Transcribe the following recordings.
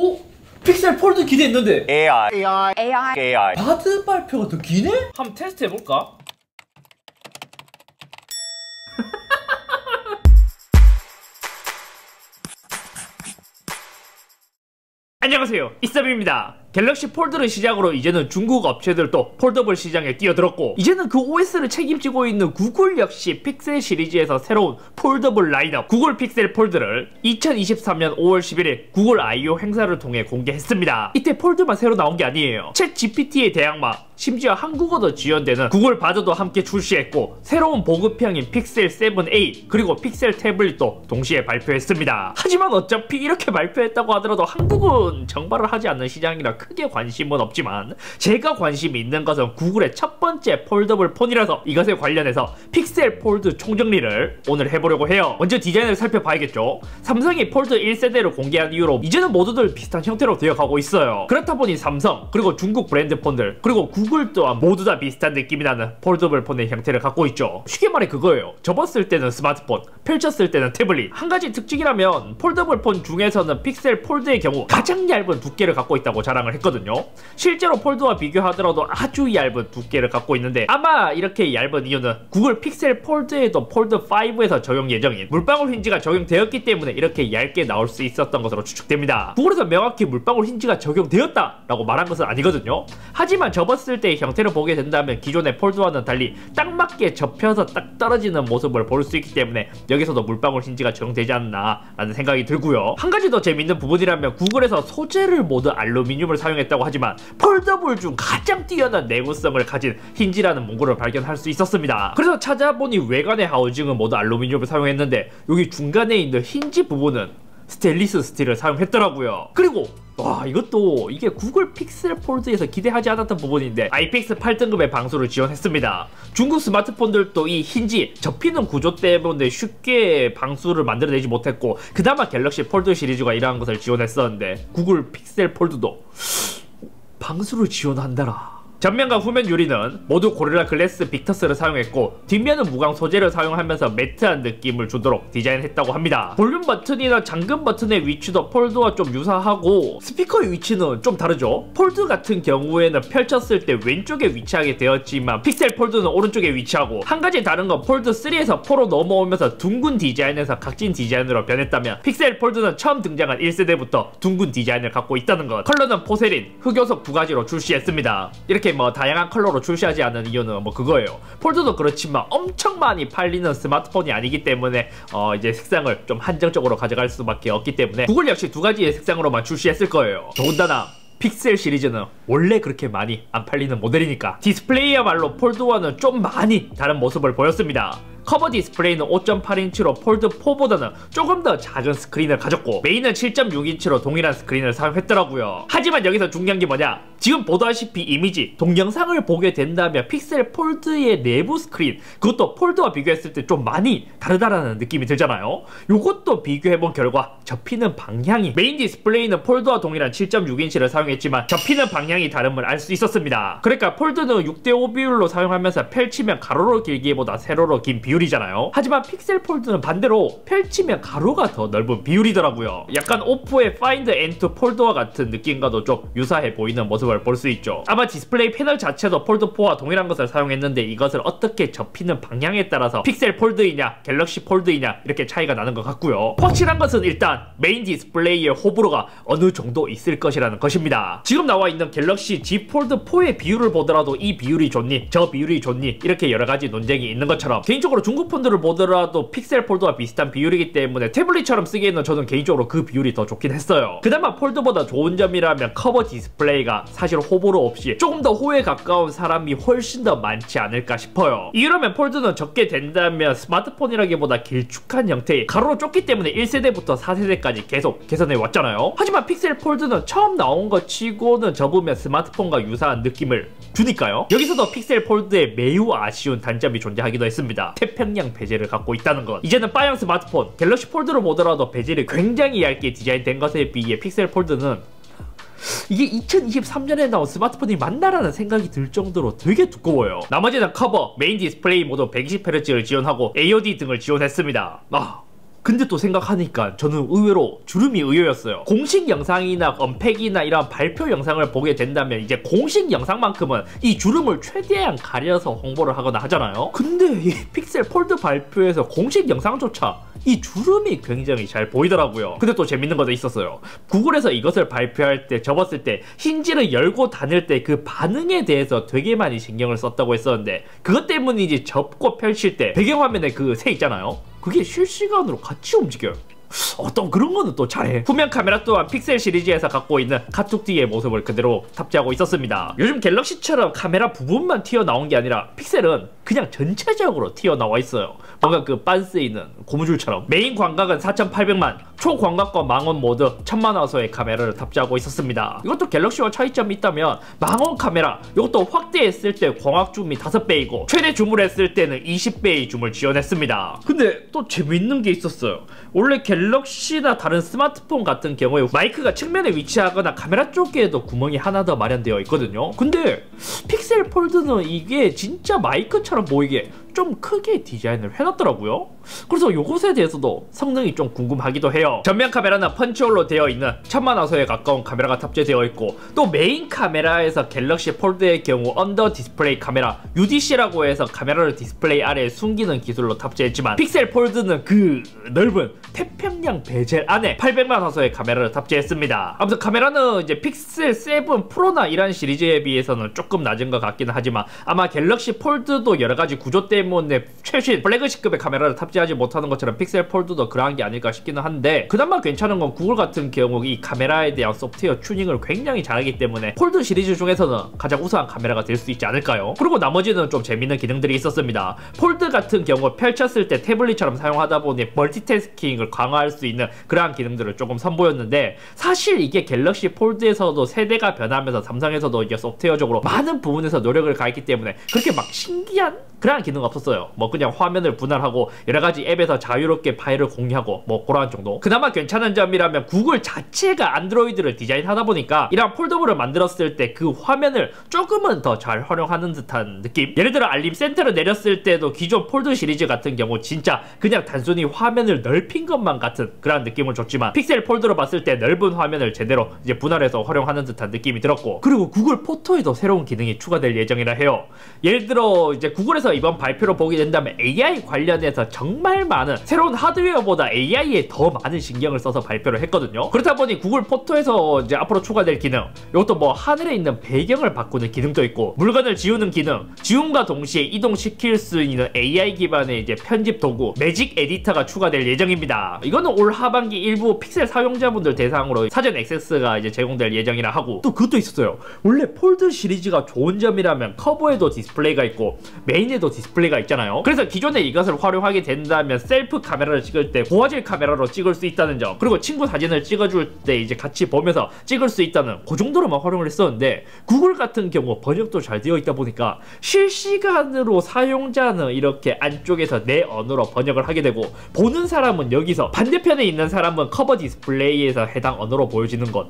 오? 픽셀 폴드 기대했는데 AI 바드 발표가 더 기네? 한번 테스트 해볼까? 안녕하세요, 이썸입니다. 갤럭시 폴드를 시작으로 이제는 중국 업체들도 폴더블 시장에 뛰어들었고, 이제는 그 OS를 책임지고 있는 구글 역시 픽셀 시리즈에서 새로운 폴더블 라인업 구글 픽셀 폴드를 2023년 5월 11일 구글 I/O 행사를 통해 공개했습니다. 이때 폴드만 새로 나온 게 아니에요. 챗 GPT의 대항마, 심지어 한국어도 지원되는 구글 바드도 함께 출시했고, 새로운 보급형인 픽셀 7a 그리고 픽셀 태블릿도 동시에 발표했습니다. 하지만 어차피 이렇게 발표했다고 하더라도 한국은 정발을 하지 않는 시장이라 크게 관심은 없지만, 제가 관심이 있는 것은 구글의 첫 번째 폴더블 폰이라서 이것에 관련해서 픽셀 폴드 총정리를 오늘 해보려고 해요. 먼저 디자인을 살펴봐야겠죠. 삼성이 폴드 1세대를 공개한 이후로 이제는 모두들 비슷한 형태로 되어가고 있어요. 그렇다 보니 삼성, 그리고 중국 브랜드 폰들, 그리고 구글 또한 모두 다 비슷한 느낌이 나는 폴더블 폰의 형태를 갖고 있죠. 쉽게 말해 그거예요. 접었을 때는 스마트폰, 펼쳤을 때는 태블릿. 한 가지 특징이라면 폴더블 폰 중에서는 픽셀 폴드의 경우 가장 얇은 두께를 갖고 있다고 자랑을 했거든요. 실제로 폴드와 비교하더라도 아주 얇은 두께를 갖고 있는데, 아마 이렇게 얇은 이유는 구글 픽셀 폴드에도 폴드 5에서 적용 예정인 물방울 힌지가 적용되었기 때문에 이렇게 얇게 나올 수 있었던 것으로 추측됩니다. 구글에서 명확히 물방울 힌지가 적용되었다 라고 말한 것은 아니거든요. 하지만 접었을 때의 형태를 보게 된다면 기존의 폴드와는 달리 딱 맞게 접혀서 딱 떨어지는 모습을 볼 수 있기 때문에 여기서도 물방울 힌지가 적용되지 않나 라는 생각이 들고요. 한 가지 더 재밌는 부분이라면, 구글에서 소재를 모두 알루미늄을 사용했다고 하지만 폴더블 중 가장 뛰어난 내구성을 가진 힌지라는 문구를 발견할 수 있었습니다. 그래서 찾아보니 외관의 하우징은 모두 알루미늄을 사용했는데, 여기 중간에 있는 힌지 부분은 스테인리스 스틸을 사용했더라고요. 그리고 와, 이것도 이게 구글 픽셀 폴드에서 기대하지 않았던 부분인데, IPX 8등급의 방수를 지원했습니다. 중국 스마트폰들도 이 힌지 접히는 구조 때문에 쉽게 방수를 만들어내지 못했고, 그나마 갤럭시 폴드 시리즈가 이러한 것을 지원했었는데 구글 픽셀 폴드도 방수를 지원한다라. 전면과 후면 유리는 모두 고릴라 글래스 빅터스를 사용했고, 뒷면은 무광 소재를 사용하면서 매트한 느낌을 주도록 디자인했다고 합니다. 볼륨 버튼이나 잠금 버튼의 위치도 폴드와 좀 유사하고, 스피커의 위치는 좀 다르죠. 폴드 같은 경우에는 펼쳤을 때 왼쪽에 위치하게 되었지만 픽셀 폴드는 오른쪽에 위치하고, 한 가지 다른 건 폴드 3에서 4로 넘어오면서 둥근 디자인에서 각진 디자인으로 변했다면, 픽셀 폴드는 처음 등장한 1세대부터 둥근 디자인을 갖고 있다는 것. 컬러는 포세린, 흑요석 두 가지로 출시했습니다. 이렇게 다양한 컬러로 출시하지 않는 이유는 그거예요. 폴드도 그렇지만 엄청 많이 팔리는 스마트폰이 아니기 때문에 이제 색상을 좀 한정적으로 가져갈 수밖에 없기 때문에 구글 역시 두 가지의 색상으로만 출시했을 거예요. 더군다나 픽셀 시리즈는 원래 그렇게 많이 안 팔리는 모델이니까. 디스플레이야말로 폴드와는 좀 많이 다른 모습을 보였습니다. 커버 디스플레이는 5.8인치로 폴드 4보다는 조금 더 작은 스크린을 가졌고, 메인은 7.6인치로 동일한 스크린을 사용했더라고요. 하지만 여기서 중요한 게 뭐냐, 지금 보다시피 이미지, 동영상을 보게 된다면 픽셀 폴드의 내부 스크린, 그것도 폴드와 비교했을 때 좀 많이 다르다라는 느낌이 들잖아요. 요것도 비교해본 결과 접히는 방향이, 메인 디스플레이는 폴드와 동일한 7.6인치를 사용했지만 접히는 방향이 다름을 알 수 있었습니다. 그러니까 폴드는 6대5 비율로 사용하면서 펼치면 가로로 길기보다 세로로 긴 비율이잖아요. 하지만 픽셀 폴드는 반대로 펼치면 가로가 더 넓은 비율이더라고요. 약간 오포의 Find N2 폴드와 같은 느낌과도 좀 유사해 보이는 모습을 볼 수 있죠. 아마 디스플레이 패널 자체도 폴드4와 동일한 것을 사용했는데, 이것을 어떻게 접히는 방향에 따라서 픽셀 폴드이냐 갤럭시 폴드이냐 이렇게 차이가 나는 것 같고요. 확실한 것은 일단 메인 디스플레이의 호불호가 어느 정도 있을 것이라는 것입니다. 지금 나와 있는 갤럭시 Z 폴드4의 비율을 보더라도 이 비율이 좋니 저 비율이 좋니 이렇게 여러가지 논쟁이 있는 것처럼, 개인적으로 중국 폰들을 보더라도 픽셀 폴드와 비슷한 비율이기 때문에 태블릿처럼 쓰기에는 저는 개인적으로 그 비율이 더 좋긴 했어요. 그나마 폴드보다 좋은 점이라면 커버 디스플레이가 사실 호불호 없이 조금 더 호에 가까운 사람이 훨씬 더 많지 않을까 싶어요. 이러면 폴드는 적게 된다면 스마트폰이라기보다 길쭉한 형태의 가로로 좁기 때문에 1세대부터 4세대까지 계속 개선해 왔잖아요. 하지만 픽셀 폴드는 처음 나온 것 치고는 접으면 스마트폰과 유사한 느낌을 주니까요. 여기서도 픽셀 폴드에 매우 아쉬운 단점이 존재하기도 했습니다. 태평양 베젤을 갖고 있다는 것. 이제는 빠양 스마트폰, 갤럭시 폴드를 보더라도 베젤이 굉장히 얇게 디자인된 것에 비해 픽셀 폴드는 이게 2023년에 나온 스마트폰이 맞나라는 생각이 들 정도로 되게 두꺼워요. 나머지는 커버, 메인 디스플레이 모두 120Hz를 지원하고 AOD 등을 지원했습니다. 근데 또 생각하니까 저는 의외로 주름이 의외였어요. 공식 영상이나 언팩이나 이런 발표 영상을 보게 된다면 이제 공식 영상만큼은 이 주름을 최대한 가려서 홍보를 하거나 하잖아요. 근데 이 픽셀 폴드 발표에서 공식 영상조차 이 주름이 굉장히 잘 보이더라고요. 근데 또 재밌는 것도 있었어요. 구글에서 이것을 발표할 때, 접었을 때 힌지를 열고 닫을 때 그 반응에 대해서 되게 많이 신경을 썼다고 했었는데, 그것 때문인지 접고 펼칠 때 배경화면에 그 새 있잖아요. 그게 실시간으로 같이 움직여요. 어떤 그런 거는 또 잘해. 후면 카메라 또한 픽셀 시리즈에서 갖고 있는 카툭-D의 모습을 그대로 탑재하고 있었습니다. 요즘 갤럭시처럼 카메라 부분만 튀어나온 게 아니라 픽셀은 그냥 전체적으로 튀어나와 있어요. 뭔가 그 빤스에 있는 고무줄처럼. 메인 광각은 4800만, 초광각과 망원 모드 1000만화소의 카메라를 탑재하고 있었습니다. 이것도 갤럭시와 차이점이 있다면 망원 카메라, 이것도 확대했을 때 광학 줌이 5배이고 최대 줌을 했을 때는 20배의 줌을 지원했습니다. 근데 또 재밌는 게 있었어요. 원래 갤럭시나 다른 스마트폰 같은 경우에 마이크가 측면에 위치하거나 카메라 쪽에도 구멍이 하나 더 마련되어 있거든요. 근데 픽셀 폴드는 이게 진짜 마이크처럼 보이게 좀 크게 디자인을 해놨더라고요. 그래서 요것에 대해서도 성능이 좀 궁금하기도 해요. 전면 카메라는 펀치홀로 되어 있는 1000만화소에 가까운 카메라가 탑재되어 있고, 또 메인 카메라에서 갤럭시 폴드의 경우 언더 디스플레이 카메라 UDC라고 해서 카메라를 디스플레이 아래에 숨기는 기술로 탑재했지만, 픽셀 폴드는 그 넓은 태평양 베젤 안에 800만 화소의 카메라를 탑재했습니다. 아무튼 카메라는 이제 픽셀 7 프로나 이런 시리즈에 비해서는 조금 낮은 것 같기는 하지만, 아마 갤럭시 폴드도 여러가지 구조 때문에 최신 플래그십급의 카메라를 탑재하지 못하는 것처럼 픽셀 폴드도 그러한 게 아닐까 싶기는 한데, 그나마 괜찮은 건 구글 같은 경우 이 카메라에 대한 소프트웨어 튜닝을 굉장히 잘하기 때문에 폴드 시리즈 중에서는 가장 우수한 카메라가 될 수 있지 않을까요? 그리고 나머지는 좀 재밌는 기능들이 있었습니다. 폴드 같은 경우 펼쳤을 때 태블릿처럼 사용하다 보니 멀티태스킹을 강화할 수 있는 그러한 기능들을 조금 선보였는데, 사실 이게 갤럭시 폴드에서도 세대가 변하면서 삼성에서도 이제 소프트웨어적으로 많은 부분에서 노력을 가했기 때문에 그렇게 막 신기한 그러한 기능은 없었어요. 뭐 그냥 화면을 분할하고 여러가지 앱에서 자유롭게 파일을 공유하고 뭐 그러한 정도. 그나마 괜찮은 점이라면 구글 자체가 안드로이드를 디자인하다 보니까 이런 폴더블을 만들었을 때 그 화면을 조금은 더 잘 활용하는 듯한 느낌? 예를 들어 알림 센터를 내렸을 때도 기존 폴드 시리즈 같은 경우 진짜 그냥 단순히 화면을 넓힌 것만 같은 그런 느낌을 줬지만, 픽셀 폴드로 봤을 때 넓은 화면을 제대로 이제 분할해서 활용하는 듯한 느낌이 들었고, 그리고 구글 포토에도 새로운 기능이 추가될 예정이라 해요. 예를 들어 이제 구글에서 이번 발표를 보게 된다면 AI 관련해서 정말 많은 새로운 하드웨어보다 AI에 더 많은 신경을 써서 발표를 했거든요. 그렇다 보니 구글 포토에서 이제 앞으로 추가될 기능, 이것도 뭐 하늘에 있는 배경을 바꾸는 기능도 있고, 물건을 지우는 기능, 지움과 동시에 이동시킬 수 있는 AI 기반의 이제 편집 도구 매직 에디터가 추가될 예정입니다. 이거는 올 하반기 일부 픽셀 사용자분들 대상으로 사전 액세스가 이제 제공될 예정이라 하고, 또 그것도 있었어요. 원래 폴드 시리즈가 좋은 점이라면 커버에도 디스플레이가 있고 메인에도 디스플레이가 있잖아요. 그래서 기존에 이것을 활용하게 된다면 셀프 카메라를 찍을 때 고화질 카메라로 찍을 수 있다는 점, 그리고 친구 사진을 찍어줄 때 이제 같이 보면서 찍을 수 있다는 그 정도로만 활용을 했었는데, 구글 같은 경우 번역도 잘 되어 있다 보니까 실시간으로 사용자는 이렇게 안쪽에서 내 언어로 번역을 하게 되고, 보는 사람은 여기서, 반대편에 있는 사람은 커버 디스플레이에서 해당 언어로 보여지는 것.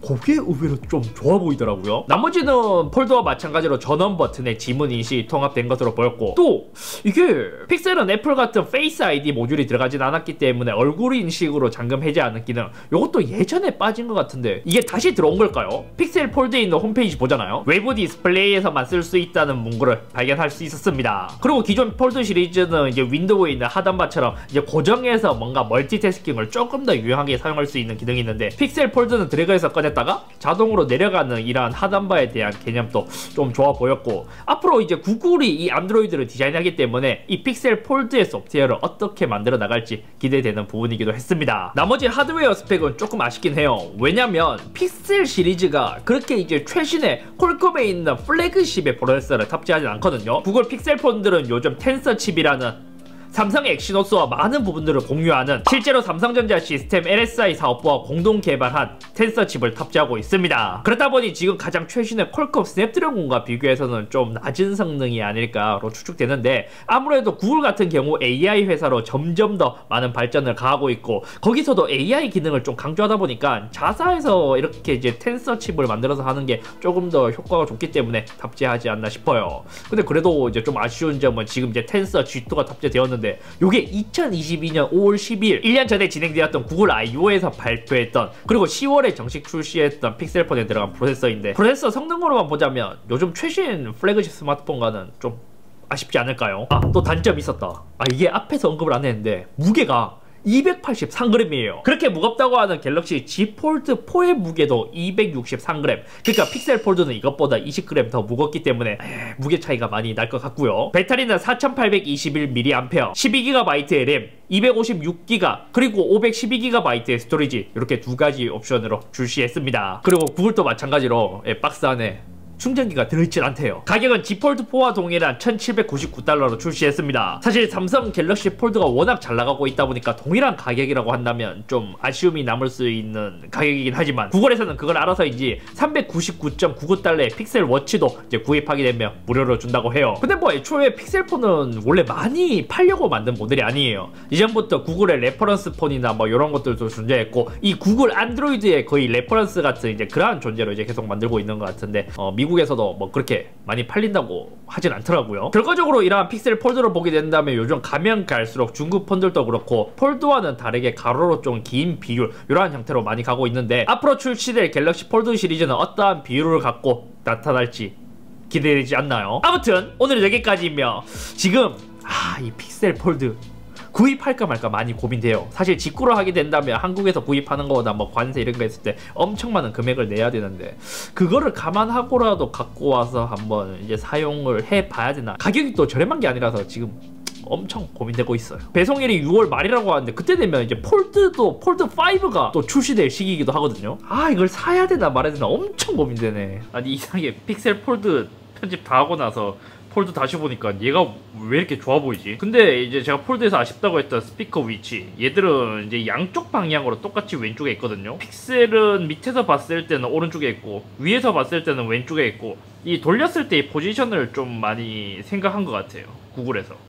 그게 의외로 좀 좋아 보이더라고요. 나머지는 폴더와 마찬가지로 전원 버튼에 지문 인식이 통합된 것으로 보였고, 또 이게 픽셀은 애플 같은 페이스 아이디 모듈이 들어가진 않았기 때문에 얼굴 인식으로 잠금 해제하는 기능, 이것도 예전에 빠진 것 같은데 이게 다시 들어온 걸까요? 픽셀 폴드에 있는 홈페이지 보잖아요. 외부 디스플레이에서만 쓸 수 있다는 문구를 발견할 수 있었습니다. 그리고 기존 폴드 시리즈는 이제 윈도우에 있는 하단바처럼 이제 고정해서 뭔가 멀티태스킹을 조금 더 유용하게 사용할 수 있는 기능이 있는데, 픽셀 폴드는 드래그해서 꺼냈다가 자동으로 내려가는 이러한 하단바에 대한 개념도 좀 좋아 보였고, 앞으로 이제 구글이 이 안드로이드를 디자인하기 때문에 이 픽셀 폴드의 소프트웨어를 어떻게 만들어 나갈지 기대되는 부분이기도 했습니다. 나머지 하드웨어 스펙은 조금 아쉽긴 해요. 왜냐면 픽셀 시리즈가 그렇게 이제 최신의 퀄컴에 있는 플래그십의 프로세서를 탑재하지 않거든요. 구글 픽셀 폰들은 요즘 텐서 칩이라는 삼성 엑시노스와 많은 부분들을 공유하는, 실제로 삼성전자 시스템 LSI 사업부와 공동 개발한 텐서 칩을 탑재하고 있습니다. 그렇다 보니 지금 가장 최신의 퀄컴 스냅드래곤과 비교해서는 좀 낮은 성능이 아닐까로 추측되는데, 아무래도 구글 같은 경우 AI 회사로 점점 더 많은 발전을 가하고 있고, 거기서도 AI 기능을 좀 강조하다 보니까 자사에서 이렇게 이제 텐서 칩을 만들어서 하는 게 조금 더 효과가 좋기 때문에 탑재하지 않나 싶어요. 근데 그래도 이제 좀 아쉬운 점은 지금 이제 텐서 G2가 탑재되었는데 건데 요게 2022년 5월 12일 1년 전에 진행되었던 구글 I/O에서 발표했던 그리고 10월에 정식 출시했던 픽셀폰에 들어간 프로세서인데 프로세서 성능으로만 보자면 요즘 최신 플래그십 스마트폰과는 좀 아쉽지 않을까요? 또 단점이 있었다. 이게 앞에서 언급을 안 했는데 무게가 283g이에요. 그렇게 무겁다고 하는 갤럭시 Z 폴드 4의 무게도 263g. 그러니까 픽셀 폴드는 이것보다 20g 더 무겁기 때문에 무게 차이가 많이 날 것 같고요. 배터리는 4821mAh, 12GB 램, 256GB 그리고 512GB의 스토리지 이렇게 두 가지 옵션으로 출시했습니다. 그리고 구글도 마찬가지로 박스 안에 충전기가 들어있진 않대요. 가격은 Z 폴드 4와 동일한 1799달러로 출시했습니다. 사실 삼성 갤럭시 폴드가 워낙 잘 나가고 있다 보니까 동일한 가격이라고 한다면 좀 아쉬움이 남을 수 있는 가격이긴 하지만 구글에서는 그걸 알아서인지 399.99달러의 픽셀 워치도 이제 구입하게 되면 무료로 준다고 해요. 근데 뭐 애초에 픽셀폰은 원래 많이 팔려고 만든 모델이 아니에요. 이전부터 구글의 레퍼런스 폰이나 뭐 이런 것들도 존재했고 이 구글 안드로이드의 거의 레퍼런스 같은 이제 그러한 존재로 이제 계속 만들고 있는 것 같은데 미국에서도 뭐 그렇게 많이 팔린다고 하진 않더라고요. 결과적으로 이러한 픽셀 폴드를 보게 된다면 요즘 가면 갈수록 중국 폰들도 그렇고 폴드와는 다르게 가로로 좀 긴 비율 이러한 형태로 많이 가고 있는데 앞으로 출시될 갤럭시 폴드 시리즈는 어떠한 비율을 갖고 나타날지 기대되지 않나요? 아무튼 오늘은 여기까지이며 지금 이 픽셀 폴드 구입할까 말까 많이 고민돼요. 사실 직구를 하게 된다면 한국에서 구입하는 거보다 뭐 관세 이런 거 했을 때 엄청 많은 금액을 내야 되는데 그거를 감안하고라도 갖고 와서 한번 이제 사용을 해봐야 되나. 가격이 또 저렴한 게 아니라서 지금 엄청 고민되고 있어요. 배송일이 6월 말이라고 하는데 그때 되면 이제 폴드도 폴드 5가 또 출시될 시기이기도 하거든요. 이걸 사야 되나 말아야 되나 엄청 고민되네. 아니 이상하게 픽셀 폴드 편집 다 하고 나서 폴드 다시 보니까 얘가 왜 이렇게 좋아 보이지? 근데 이제 제가 폴드에서 아쉽다고 했던 스피커 위치, 얘들은 이제 양쪽 방향으로 똑같이 왼쪽에 있거든요. 픽셀은 밑에서 봤을 때는 오른쪽에 있고 위에서 봤을 때는 왼쪽에 있고 이 돌렸을 때의 포지션을 좀 많이 생각한 것 같아요, 구글에서.